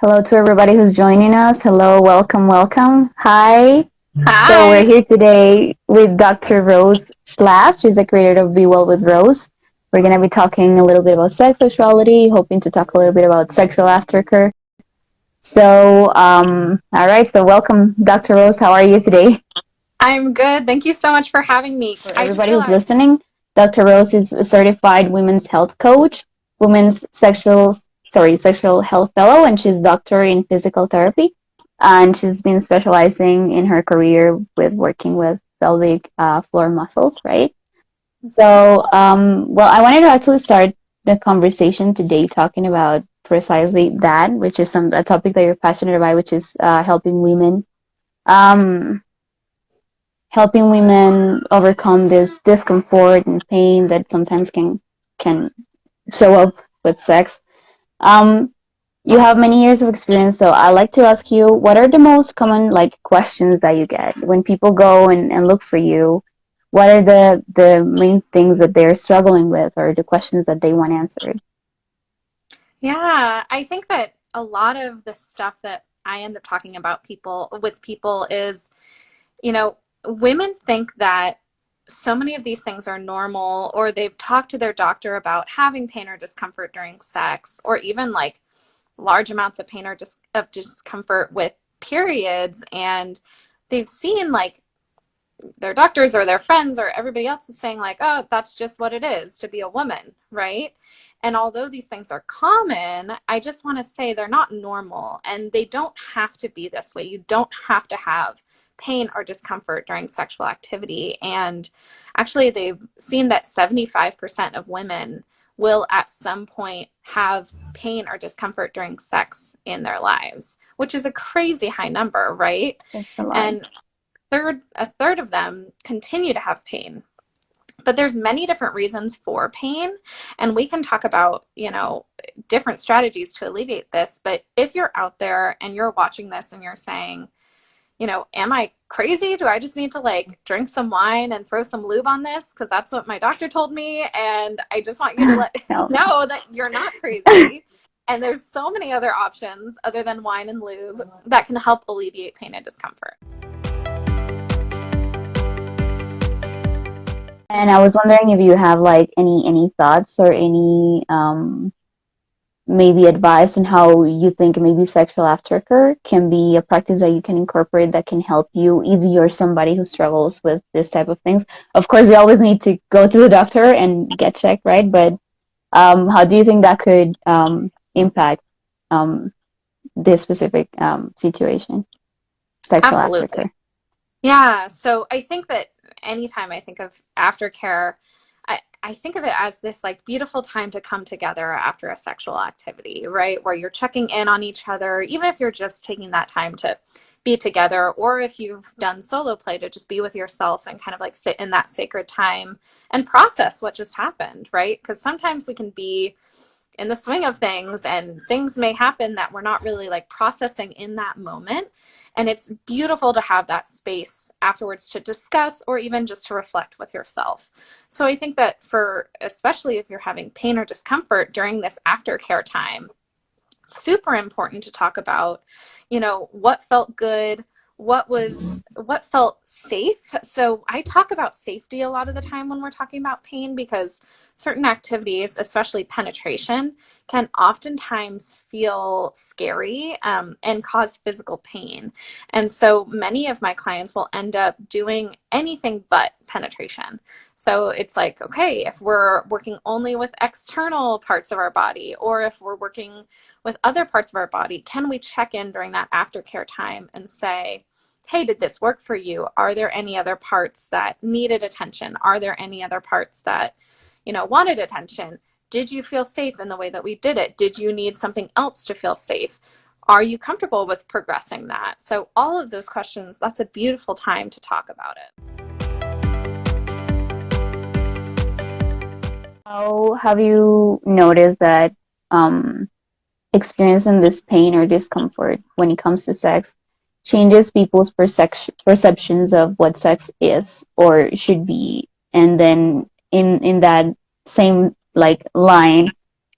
Hello to everybody who's joining us. Hello, welcome, welcome. Hi. So we're Hi. here today with Dr. Rose Schlaff. She's the creator of Be Well with Rose. We're going to be talking a little bit about sex sexuality, hoping to talk a little bit about sexual aftercare. So, all right. So welcome, Dr. Rose. How are you today? I'm good. Thank you so much for having me. For I just everybody who's realized, listening, Dr. Rose is a certified women's health coach, women's sexual health fellow, and she's doctor in physical therapy. And she's been specializing in her career with working with pelvic floor muscles, right? So, well, I wanted to actually start the conversation today talking about precisely that, which is a topic that you're passionate about, which is um, helping women overcome this discomfort and pain that sometimes can show up with sex. Um, you have many years of experience, so I'd like to ask you, what are the most common questions that you get when people go and look for you? What are the main things that they're struggling with, or the questions that they want answered? yeah, I think that a lot of the stuff that I end up talking about people is, women think that so many of these things are normal, or they've talked to their doctor about having pain or discomfort during sex, or even like large amounts of pain or of discomfort with periods, and they've seen like their doctors or their friends or everybody else is saying like, oh, that's just what it is to be a woman, right? And although these things are common, I just want to say they're not normal, and they don't have to be this way. You don't have to have pain or discomfort during sexual activity. And actually, they've seen that 75% of women will at some point have pain or discomfort during sex in their lives, which is a crazy high number, right? That's a lot. And a third of them continue to have pain. But there's many different reasons for pain, and we can talk about, different strategies to alleviate this. But if you're out there and you're watching this and you're saying, am I crazy? Do I just need to like drink some wine and throw some lube on this because that's what my doctor told me? And I just want you to let No. know that you're not crazy. And there's so many other options other than wine and lube that can help alleviate pain and discomfort. And I was wondering if you have any thoughts or any maybe advice on how you think maybe sexual aftercare can be a practice that you can incorporate that can help you if you're somebody who struggles with this type of things. Of course, we always need to go to the doctor and get checked, right? But how do you think that could impact um, this specific situation, sexual Absolutely. aftercare? Yeah, so I think that anytime I think of aftercare, I think of it as this like beautiful time to come together after a sexual activity, right? Where you're checking in on each other, even if you're just taking that time to be together, or if you've done solo play to just be with yourself and kind of like sit in that sacred time and process what just happened, right? Because sometimes we can be in the swing of things and things may happen that we're not really like processing in that moment, and it's beautiful to have that space afterwards to discuss or even just to reflect with yourself. So I think that for, especially if you're having pain or discomfort during this aftercare time, super important to talk about, what felt good, what felt safe. So I talk about safety a lot of the time when we're talking about pain, because certain activities, especially penetration, can oftentimes feel scary, and cause physical pain. And so many of my clients will end up doing anything but penetration. So it's like, okay, if we're working only with external parts of our body, or if we're working with other parts of our body, can we check in during that aftercare time and say, hey, did this work for you? Are there any other parts that needed attention? Are there any other parts that, wanted attention? Did you feel safe in the way that we did it? Did you need something else to feel safe? Are you comfortable with progressing that? So all of those questions, that's a beautiful time to talk about it. How have you noticed that um, experiencing this pain or discomfort when it comes to sex changes people's perceptions of what sex is or should be? And then in that same line,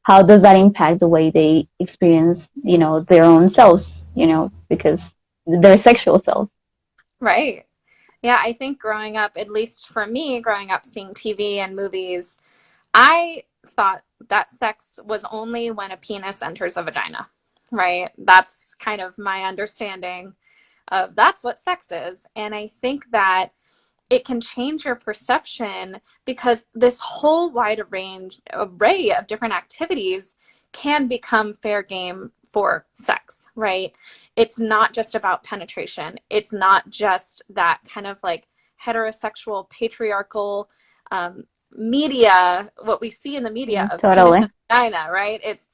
how does that impact the way they experience, their own selves, because their sexual selves. Right. Yeah, I think growing up, at least for me, growing up seeing TV and movies, I thought that sex was only when a penis enters a vagina, right? That's kind of my understanding of that's what sex is. And I think that it can change your perception because this whole wide range array of different activities can become fair game for sex, right? It's not just about penetration. It's not just that kind of like heterosexual patriarchal media, what we see in the media of penis Totally. and vagina, right? It's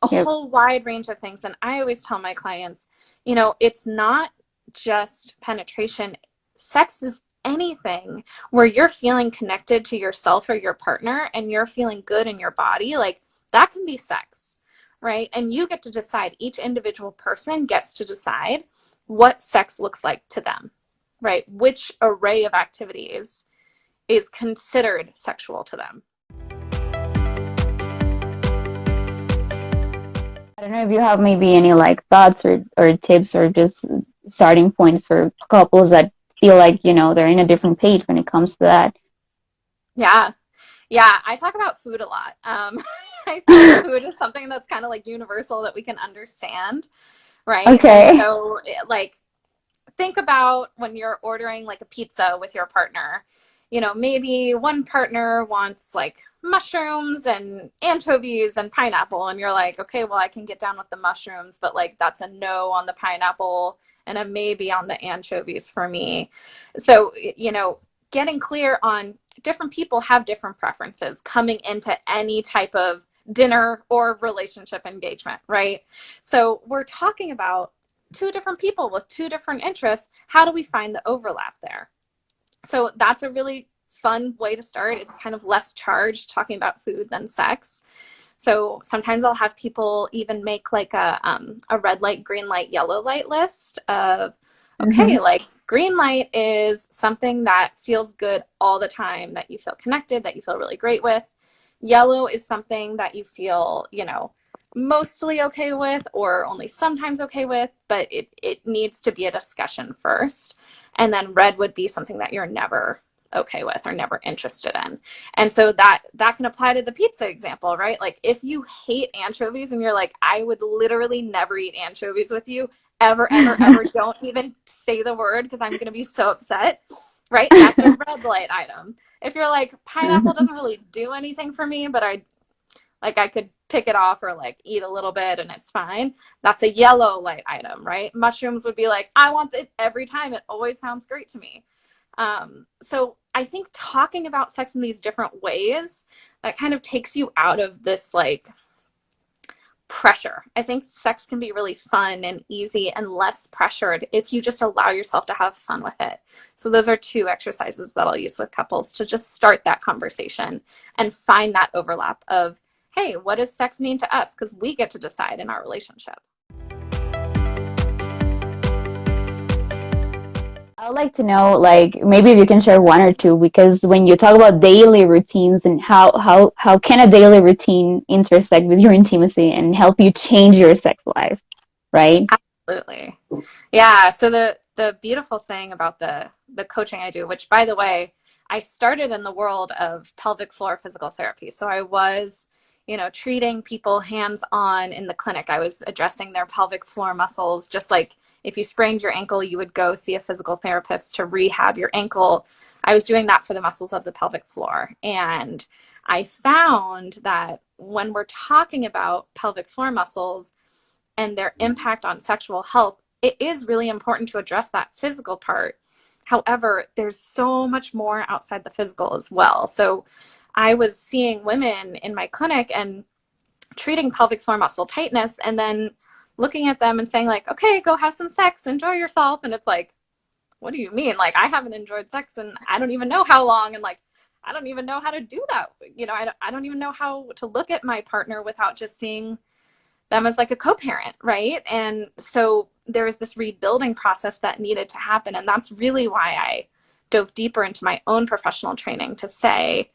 a Yep. whole wide range of things. And I always tell my clients, it's not just penetration. Sex is anything where you're feeling connected to yourself or your partner and you're feeling good in your body, like that can be sex, right? And you get to decide, each individual person gets to decide what sex looks like to them, right? Which array of activities is considered sexual to them. I don't know if you have maybe any like thoughts or tips or just starting points for couples that feel like, they're in a different page when it comes to that. Yeah. Yeah, I talk about food a lot. I think food is something that's kind of like universal that we can understand, right? And Okay. so, like, think about when you're ordering like a pizza with your partner. Maybe one partner wants like mushrooms and anchovies and pineapple, and you're like, okay, well, I can get down with the mushrooms, but like that's a no on the pineapple and a maybe on the anchovies for me. So, getting clear on different people have different preferences coming into any type of dinner or relationship engagement, right? So, we're talking about two different people with two different interests. How do we find the overlap there? So that's a really fun way to start. It's kind of less charged talking about food than sex. So sometimes I'll have people even make like a red light, green light, yellow light list of, Mm-hmm. okay, like green light is something that feels good all the time, that you feel connected, that you feel really great with. Yellow is something that you feel, mostly okay with or only sometimes okay with, but it needs to be a discussion first. And then red would be something that you're never okay with or never interested in. And so that can apply to the pizza example, right? Like if you hate anchovies and you're like, I would literally never eat anchovies with you ever, ever, ever, don't even say the word because I'm going to be so upset, right? That's a red light item. If you're like, pineapple Mhm. doesn't really do anything for me, but I could pick it off or like eat a little bit and it's fine. That's a yellow light item, right? Mushrooms would be like, I want it every time. It always sounds great to me. So I think talking about sex in these different ways, that kind of takes you out of this like pressure. I think sex can be really fun and easy and less pressured if you just allow yourself to have fun with it. So those are two exercises that I'll use with couples to just start that conversation and find that overlap of, hey, what does sex mean to us? Because we get to decide in our relationship. I would like to know, like, maybe if you can share one or two, because when you talk about daily routines and how can a daily routine intersect with your intimacy and help you change your sex life, right? Absolutely. Yeah. So the beautiful thing about the coaching I do, which by the way, I started in the world of pelvic floor physical therapy. So I was, treating people hands on in the clinic. I was addressing their pelvic floor muscles, just like if you sprained your ankle, you would go see a physical therapist to rehab your ankle. I was doing that for the muscles of the pelvic floor. And I found that when we're talking about pelvic floor muscles, and their impact on sexual health, it is really important to address that physical part. However, there's so much more outside the physical as well. So I was seeing women in my clinic and treating pelvic floor muscle tightness and then looking at them and saying like, okay, go have some sex, enjoy yourself. And it's like, what do you mean? Like, I haven't enjoyed sex and I don't even know how long. And like, I don't even know how to do that. I don't even know how to look at my partner without just seeing them as like a co-parent, right? And so there was this rebuilding process that needed to happen. And that's really why I dove deeper into my own professional training to say,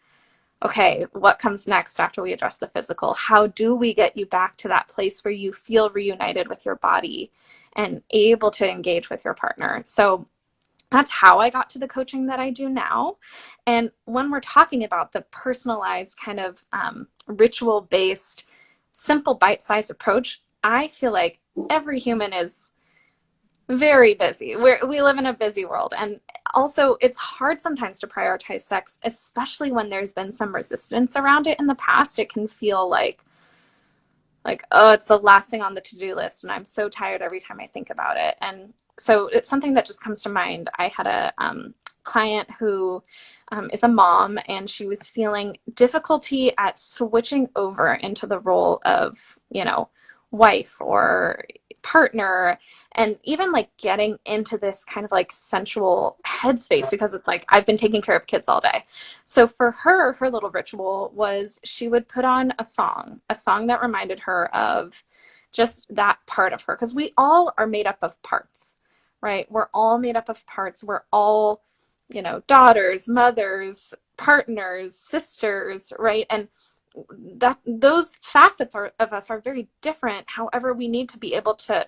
okay, what comes next after we address the physical? How do we get you back to that place where you feel reunited with your body and able to engage with your partner? So that's how I got to the coaching that I do now. And when we're talking about the personalized kind of ritual based, simple bite sized approach, I feel like every human is very busy. We live in a busy world. And also, it's hard sometimes to prioritize sex, especially when there's been some resistance around it in the past. It can feel like, oh, it's the last thing on the to-do list, and I'm so tired every time I think about it. And so it's something that just comes to mind. I had a client who is a mom, and she was feeling difficulty at switching over into the role of, wife or partner, and even like getting into this kind of like sensual headspace, because it's like I've been taking care of kids all day. So for her, her little ritual was she would put on a song that reminded her of just that part of her, because we all are made up of parts, right? We're all made up of parts. We're all, daughters, mothers, partners, sisters, right? And that those facets of us are very different. However, we need to be able to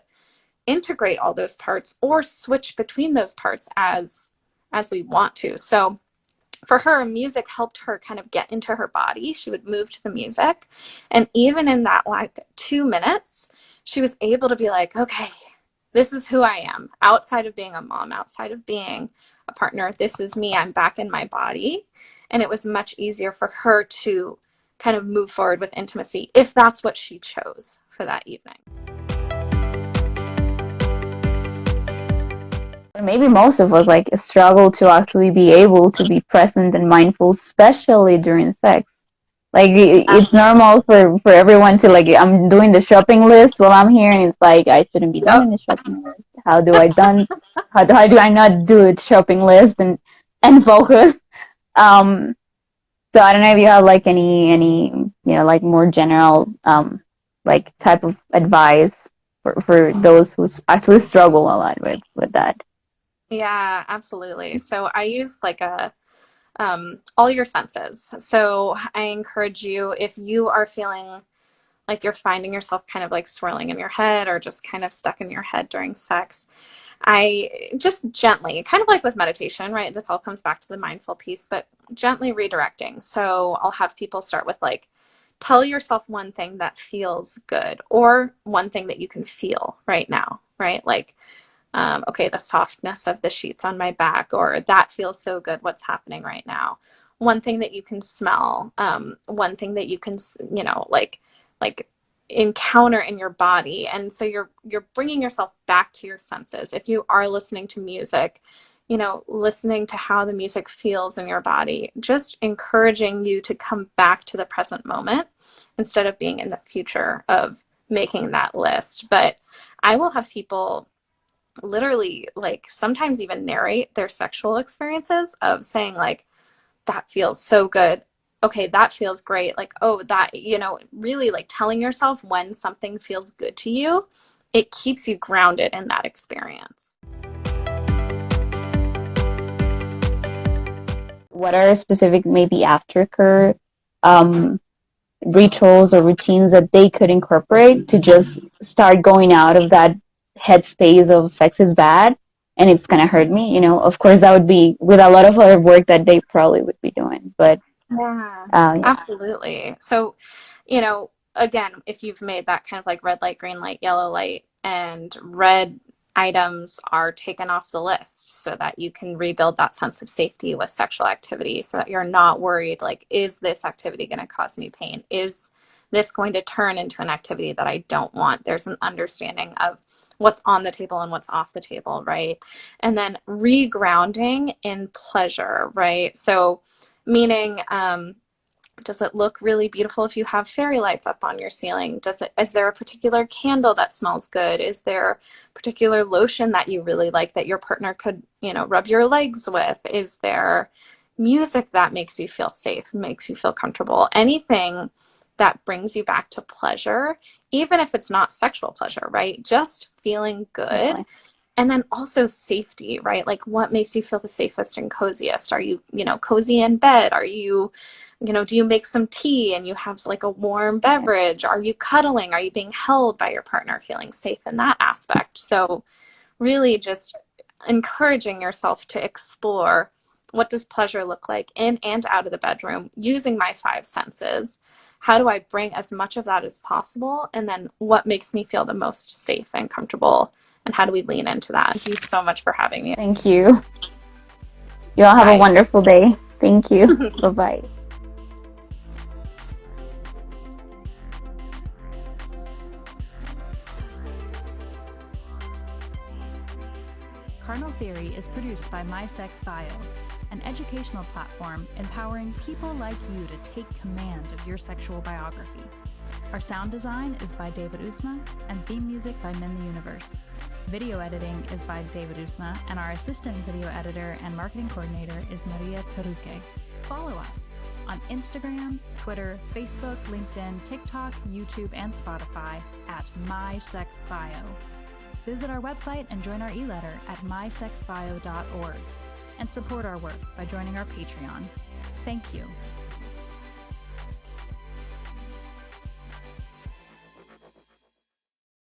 integrate all those parts or switch between those parts as we want to. So for her, music helped her kind of get into her body. She would move to the music, and even in that like 2 minutes, she was able to be like, okay, this is who I am outside of being a mom, outside of being a partner. This is me. I'm back in my body. And it was much easier for her to kind of move forward with intimacy if that's what she chose for that evening. Or maybe most of us like struggle to actually be able to be present and mindful, especially during sex. Like it's normal for everyone to like I'm doing the shopping list while I'm here, and it's like I shouldn't be done Yep. in the shopping list. How do I not do a shopping list and focus? Um, so I don't know if you have like any like more general like type of advice for those who actually struggle a lot with that. Yeah, absolutely. So I use like a all your senses. So I encourage you, if you are feeling like you're finding yourself kind of like swirling in your head or just kind of stuck in your head during sex, I just gently, kind of like with meditation, right? This all comes back to the mindful piece, but gently redirecting. So I'll have people start with like, tell yourself one thing that feels good or one thing that you can feel right now, right? Like, okay, the softness of the sheets on my back, or that feels so good. What's happening right now? One thing that you can smell, one thing that you can, like encounter in your body. And so you're bringing yourself back to your senses. If you are listening to music, listening to how the music feels in your body, just encouraging you to come back to the present moment instead of being in the future of making that list. But I will have people literally like sometimes even narrate their sexual experiences of saying like that feels so good, okay, that feels great, like, oh, that, really like telling yourself when something feels good to you, it keeps you grounded in that experience. What are specific maybe aftercare um, rituals or routines that they could incorporate to just start going out of that headspace of sex is bad and it's gonna hurt me? Of course that would be with a lot of other work that they probably would be doing. But Yeah, yeah, absolutely. So, again, if you've made that kind of like red light, green light, yellow light, and red items are taken off the list so that you can rebuild that sense of safety with sexual activity so that you're not worried, like, is this activity going to cause me pain? Is this going to turn into an activity that I don't want? There's an understanding of what's on the table and what's off the table, right? And then regrounding in pleasure, right? So, meaning, does it look really beautiful if you have fairy lights up on your ceiling? Is there a particular candle that smells good? Is there a particular lotion that you really like that your partner could, rub your legs with? Is there music that makes you feel safe, makes you feel comfortable? Anything that brings you back to pleasure, even if it's not sexual pleasure, right? Just feeling good. definitely. And then also safety, right? Like what makes you feel the safest and coziest? Are you, cozy in bed? Are you, do you make some tea and you have like a warm Yeah. beverage? Are you cuddling? Are you being held by your partner, feeling safe in that aspect? So really just encouraging yourself to explore what does pleasure look like in and out of the bedroom using my five senses. How do I bring as much of that as possible? And then what makes me feel the most safe and comfortable? And how do we lean into that? Thank you so much for having me. Thank you. You all have a Bye. wonderful day. Thank you. Bye-bye. Cardinal Theory is produced by My Sex Bio, an educational platform empowering people like you to take command of your sexual biography. Our sound design is by David Usma, and theme music by Min the Universe. Video editing is by David Usma, and our assistant video editor and marketing coordinator is Maria Taruque. Follow us on Instagram, Twitter, Facebook, LinkedIn, TikTok, YouTube, and Spotify at My Sex Bio. Visit our website and join our e-letter at mysexbio.org, and support our work by joining our Patreon. Thank you.